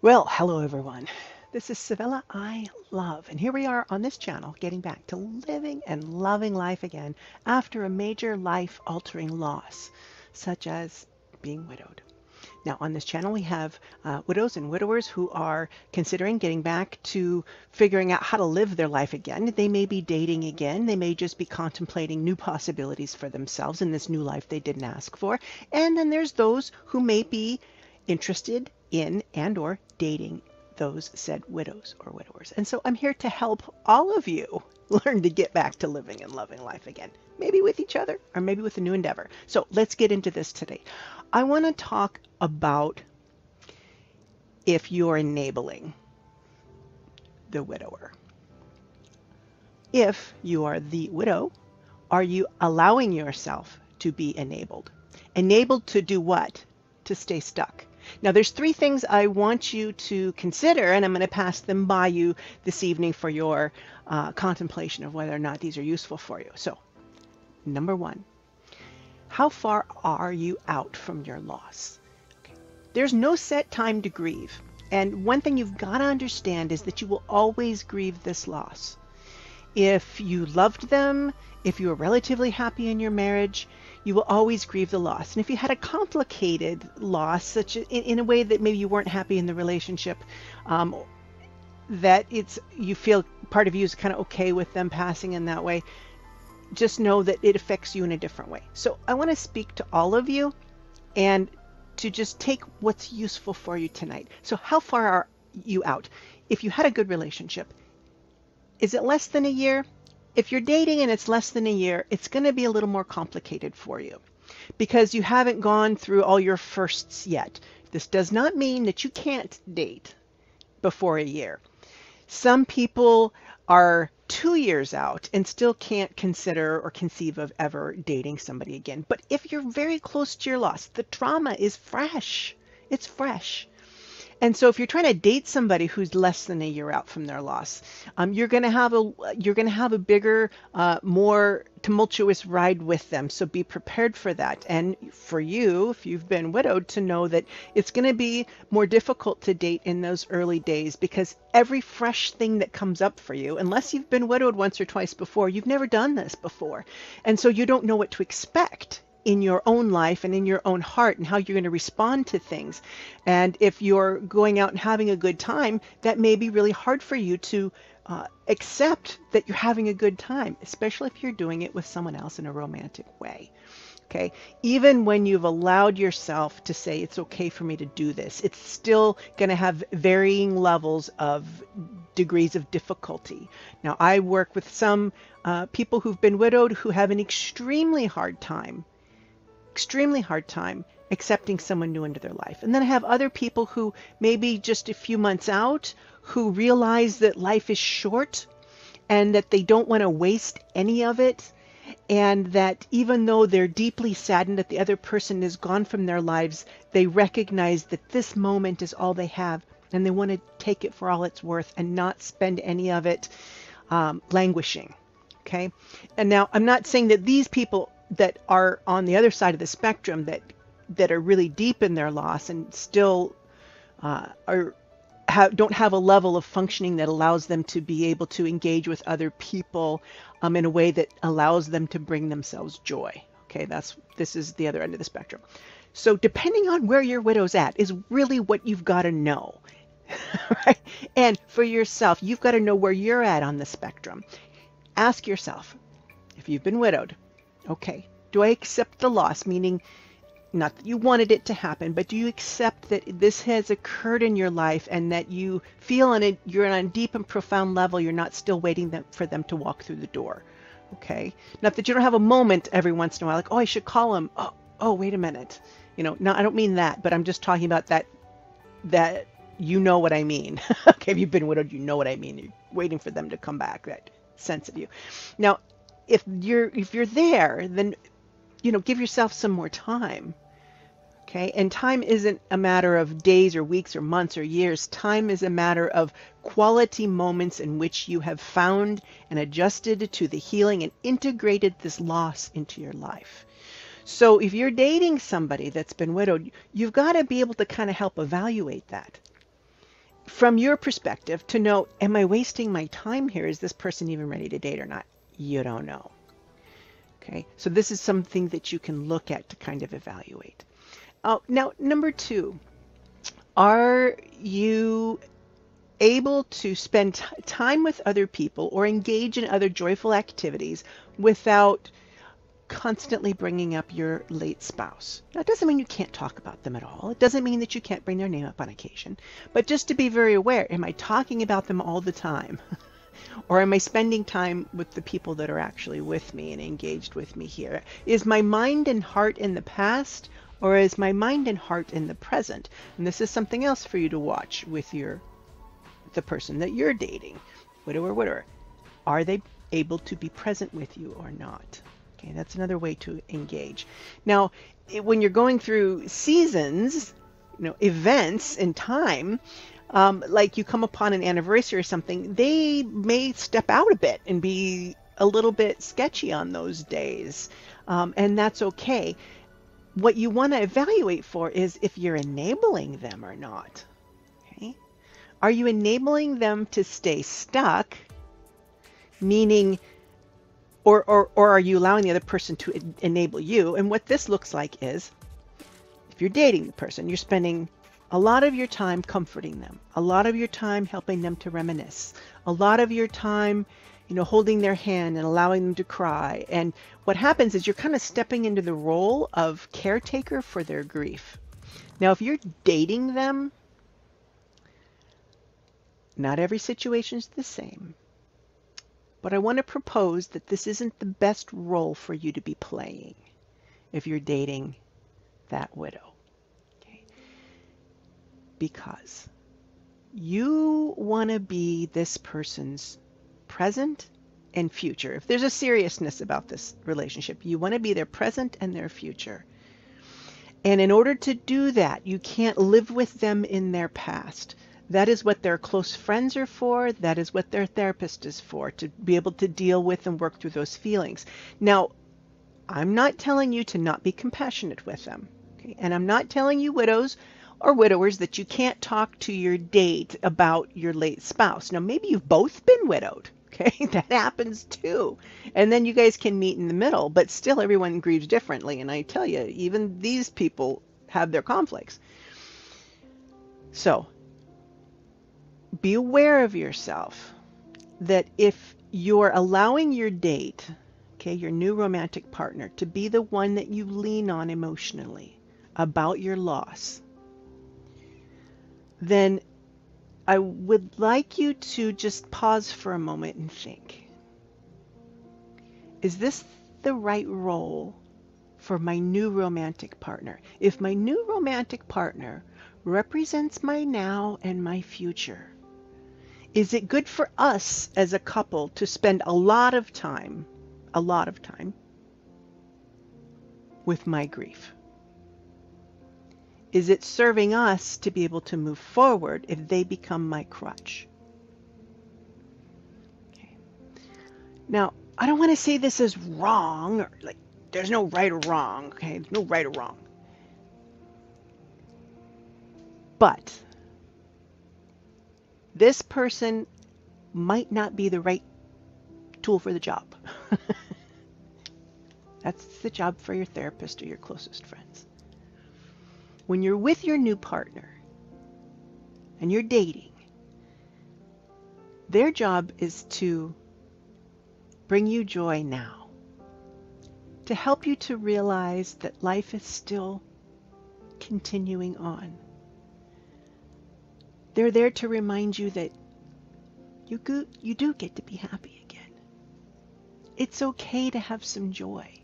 Well, hello everyone. This is Sevilla I Love, and here we are on this channel getting back to living and loving life again after a major life-altering loss, such as being widowed. Now, on this channel, we have widows and widowers who are considering getting back to figuring out how to live their life again. They may be dating again. They may just be contemplating new possibilities for themselves in this new life they didn't ask for. And then there's those who may be interested in and or dating those said widows or widowers. And so I'm here to help all of you learn to get back to living and loving life again, maybe with each other or maybe with a new endeavor. So let's get into this today. I want to talk about if you're enabling the widower. If you are the widow, are you allowing yourself to be enabled? Enabled to do what? To stay stuck. Now, there's three things I want you to consider, and I'm going to pass them by you this evening for your contemplation of whether or not these are useful for you. So, number one, how far are you out from your loss? Okay. There's no set time to grieve. And one thing you've got to understand is that you will always grieve this loss. If you loved them, if you were relatively happy in your marriage, you will always grieve the loss. And if you had a complicated loss, such in a way that maybe you weren't happy in the relationship, that you feel part of you is kind of okay with them passing in that way, just know that it affects you in a different way. So I want to speak to all of you and to just take what's useful for you tonight. So how far are you out? If you had a good relationship, is it less than a year? If you're dating and it's less than a year, it's going to be a little more complicated for you because you haven't gone through all your firsts yet. This does not mean that you can't date before a year. Some people are 2 years out and still can't consider or conceive of ever dating somebody again. But if you're very close to your loss, the trauma is fresh. It's fresh. And so if you're trying to date somebody who's less than a year out from their loss, you're going to have a bigger, more tumultuous ride with them. So be prepared for that. And for you, if you've been widowed, to know that it's going to be more difficult to date in those early days because every fresh thing that comes up for you, unless you've been widowed once or twice before, you've never done this before. And so you don't know what to expect in your own life and in your own heart and how you're going to respond to things. And if you're going out and having a good time, that may be really hard for you to accept that you're having a good time, especially if you're doing it with someone else in a romantic way. Okay, even when you've allowed yourself to say it's okay for me to do this, it's still going to have varying levels of degrees of difficulty. Now, I work with some people who've been widowed who have an extremely hard time accepting someone new into their life. And then I have other people who maybe just a few months out who realize that life is short and that they don't want to waste any of it, and that even though they're deeply saddened that the other person is gone from their lives, they recognize that this moment is all they have and they want to take it for all it's worth and not spend any of it languishing. Okay. And now I'm not saying that these people that are on the other side of the spectrum that are really deep in their loss and still don't have a level of functioning that allows them to be able to engage with other people in a way that allows them to bring themselves joy. Okay, this is the other end of the spectrum. So depending on where your widow's at is really what you've got to know. Right? And for yourself, you've got to know where you're at on the spectrum. Ask yourself, if you've been widowed, okay, do I accept the loss? Meaning, not that you wanted it to happen, but do you accept that this has occurred in your life and that you feel you're on a deep and profound level, you're not still waiting for them to walk through the door? Okay. Not that you don't have a moment every once in a while, like, oh, I should call him. Oh, wait a minute. No, I don't mean that, but I'm just talking about that you know what I mean. Okay, if you've been widowed, you know what I mean. You're waiting for them to come back, that sense of you. Now, if you're there, then, give yourself some more time. Okay. And time isn't a matter of days or weeks or months or years. Time is a matter of quality moments in which you have found and adjusted to the healing and integrated this loss into your life. So if you're dating somebody that's been widowed, you've got to be able to kind of help evaluate that. from your perspective to know, am I wasting my time here? Is this person even ready to date or not? You don't know. Okay, so this is something that you can look at to kind of evaluate. Now, number two, are you able to spend time with other people or engage in other joyful activities without constantly bringing up your late spouse? Now, it doesn't mean you can't talk about them at all. It doesn't mean that you can't bring their name up on occasion. But just to be very aware, am I talking about them all the time? Or am I spending time with the people that are actually with me and engaged with me here? Is my mind and heart in the past, or is my mind and heart in the present? And this is something else for you to watch with the person that you're dating, widower. Are they able to be present with you or not? Okay, that's another way to engage. Now, when you're going through seasons, events in time, like you come upon an anniversary or something, they may step out a bit and be a little bit sketchy on those days. And that's okay. What you want to evaluate for is if you're enabling them or not. Okay? Are you enabling them to stay stuck? Meaning, or are you allowing the other person to enable you? And what this looks like is, if you're dating the person, you're spending a lot of your time comforting them, a lot of your time helping them to reminisce, a lot of your time, holding their hand and allowing them to cry. And what happens is you're kind of stepping into the role of caretaker for their grief. Now, if you're dating them, not every situation is the same. But I want to propose that this isn't the best role for you to be playing if you're dating that widow. Okay? Because you want to be this person's present and future. If there's a seriousness about this relationship, you want to be their present and their future. And in order to do that, you can't live with them in their past. That is what their close friends are for. That is what their therapist is for, to be able to deal with and work through those feelings. Now, I'm not telling you to not be compassionate with them. Okay? And I'm not telling you, widows or widowers, that you can't talk to your date about your late spouse. Now, maybe you've both been widowed. Okay, that happens too. And then you guys can meet in the middle, but still everyone grieves differently. And I tell you, even these people have their conflicts. So, be aware of yourself, that if you're allowing your date, okay, your new romantic partner, to be the one that you lean on emotionally about your loss, then I would like you to just pause for a moment and think, is this the right role for my new romantic partner? If my new romantic partner represents my now and my future, is it good for us as a couple to spend a lot of time with my grief? Is it serving us to be able to move forward if they become my crutch? Okay. Now, I don't want to say this is wrong, or like there's no right or wrong, okay? There's no right or wrong. But this person might not be the right tool for the job. That's the job for your therapist or your closest friends. When you're with your new partner and you're dating, their job is to bring you joy now, to help you to realize that life is still continuing on. They're there to remind you that you do get to be happy again. It's okay to have some joy.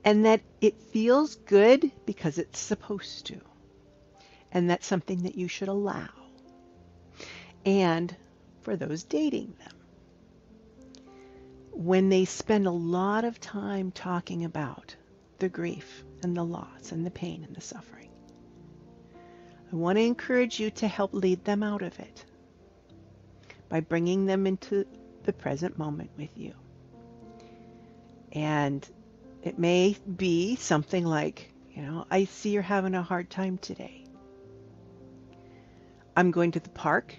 And that it feels good because it's supposed to. And that's something that you should allow. And for those dating them, when they spend a lot of time talking about the grief and the loss and the pain and the suffering, I want to encourage you to help lead them out of it by bringing them into the present moment with you. And it may be something like, I see you're having a hard time today. I'm going to the park.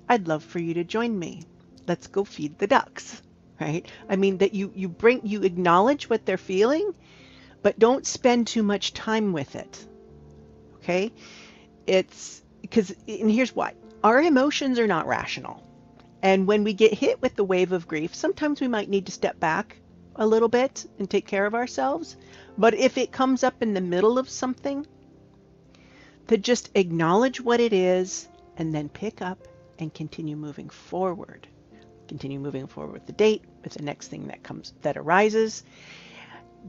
I'd love for you to join me. Let's go feed the ducks, right? I mean, that you acknowledge what they're feeling, but don't spend too much time with it. Okay? It's because, and here's why. Our emotions are not rational. And when we get hit with the wave of grief, sometimes we might need to step back a little bit and take care of ourselves. But if it comes up in the middle of something, to just acknowledge what it is and then pick up and continue moving forward. Continue moving forward with the date, with the next thing that arises.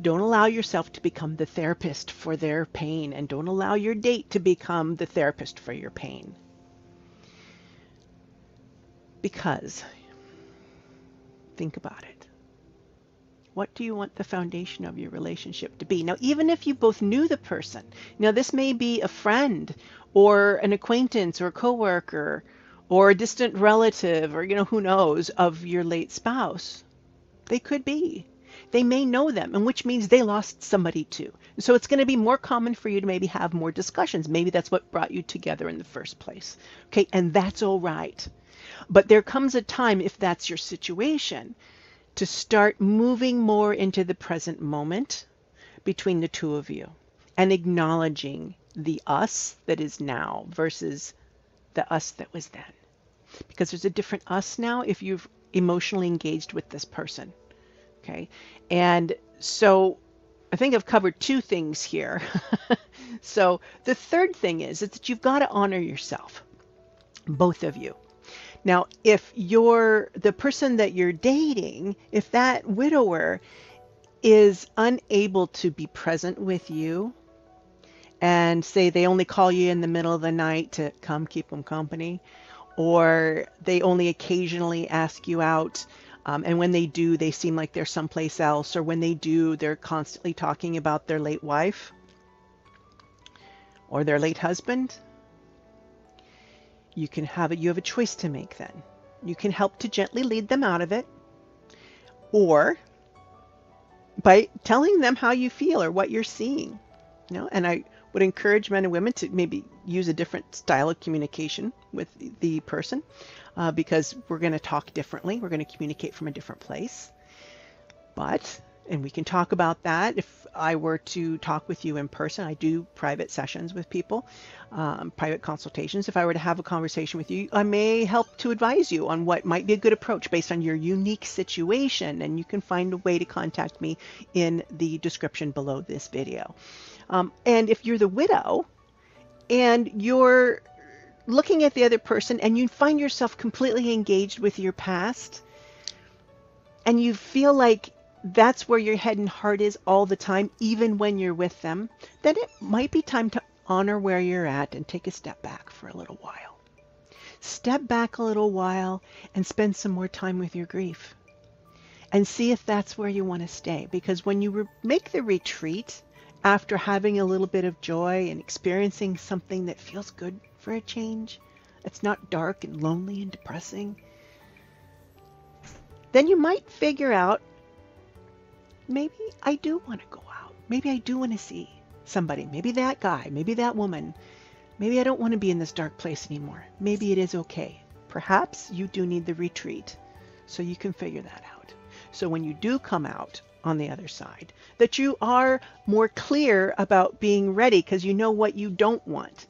Don't allow yourself to become the therapist for their pain, and don't allow your date to become the therapist for your pain. Because, think about it. What do you want the foundation of your relationship to be? Now, even if you both knew the person, now this may be a friend or an acquaintance or a coworker or a distant relative or, who knows, of your late spouse. They could be. They may know them, and which means they lost somebody too. So it's going to be more common for you to maybe have more discussions. Maybe that's what brought you together in the first place. Okay, and that's all right. But there comes a time, if that's your situation, to start moving more into the present moment between the two of you and acknowledging the us that is now versus the us that was then. Because there's a different us now if you've emotionally engaged with this person. Okay. And so I think I've covered two things here. So the third thing is that you've got to honor yourself, both of you. Now, if the person that you're dating, if that widower is unable to be present with you, and say they only call you in the middle of the night to come keep them company, or they only occasionally ask you out, and when they do, they seem like they're someplace else, or when they do, they're constantly talking about their late wife or their late husband, you have a choice to make then. You can help to gently lead them out of it, or by telling them how you feel or what you're seeing. And I would encourage men and women to maybe use a different style of communication with the person, because we're going to talk differently. We're going to communicate from a different place. And we can talk about that. If I were to talk with you in person, I do private sessions with people, private consultations. If I were to have a conversation with you, I may help to advise you on what might be a good approach based on your unique situation. And you can find a way to contact me in the description below this video. And if you're the widow and you're looking at the other person and you find yourself completely engaged with your past, and you feel like that's where your head and heart is all the time, even when you're with them, then it might be time to honor where you're at and take a step back for a little while. Step back a little while and spend some more time with your grief and see if that's where you want to stay. Because when you make the retreat after having a little bit of joy and experiencing something that feels good for a change, it's not dark and lonely and depressing, then you might figure out, maybe I do want to go out. Maybe I do want to see somebody. Maybe that guy, maybe that woman. Maybe I don't want to be in this dark place anymore. Maybe it is okay. Perhaps you do need the retreat so you can figure that out. So when you do come out on the other side, that you are more clear about being ready, because you know what you don't want.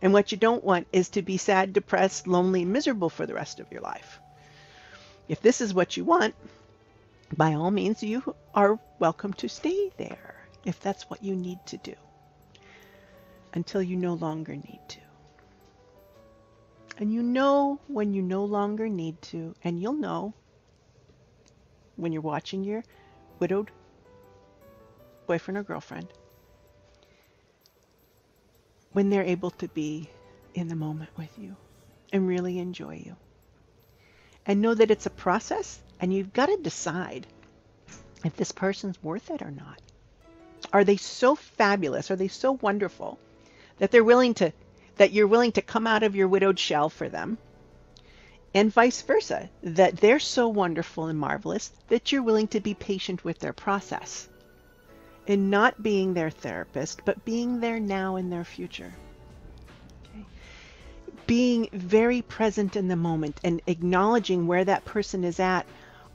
And what you don't want is to be sad, depressed, lonely, miserable for the rest of your life. If this is what you want, by all means, you are welcome to stay there if that's what you need to do until you no longer need to. And you know when you no longer need to, and you'll know when you're watching your widowed boyfriend or girlfriend, when they're able to be in the moment with you and really enjoy you. And know that it's a process, and you've got to decide if this person's worth it or not. Are they so fabulous? Are they so wonderful that you're willing to come out of your widowed shell for them? And vice versa, that they're so wonderful and marvelous that you're willing to be patient with their process and not being their therapist, but being there now in their future. Okay? being very present in the moment and acknowledging where that person is at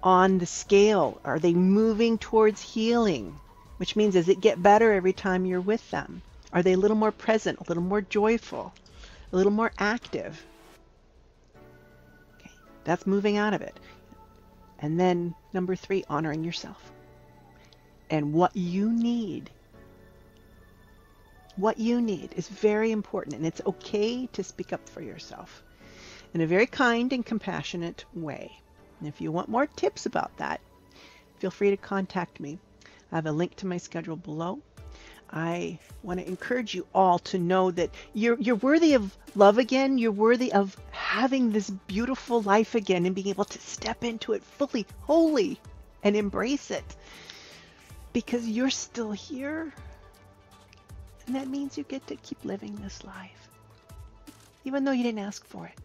on the scale. Are they moving towards healing? Which means, does it get better every time you're with them? Are they a little more present, a little more joyful, a little more active? Okay, that's moving out of it. And then number 3, honoring yourself and what you need. What you need is very important, and it's okay to speak up for yourself in a very kind and compassionate way. And if you want more tips about that, feel free to contact me. I have a link to my schedule below. I want to encourage you all to know that you're worthy of love again. You're worthy of having this beautiful life again and being able to step into it fully, wholly, and embrace it. Because you're still here. And that means you get to keep living this life. Even though you didn't ask for it.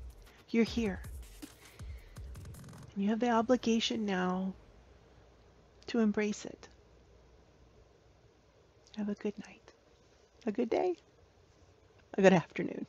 You're here. And you have the obligation now to embrace it. Have a good night, a good day, a good afternoon.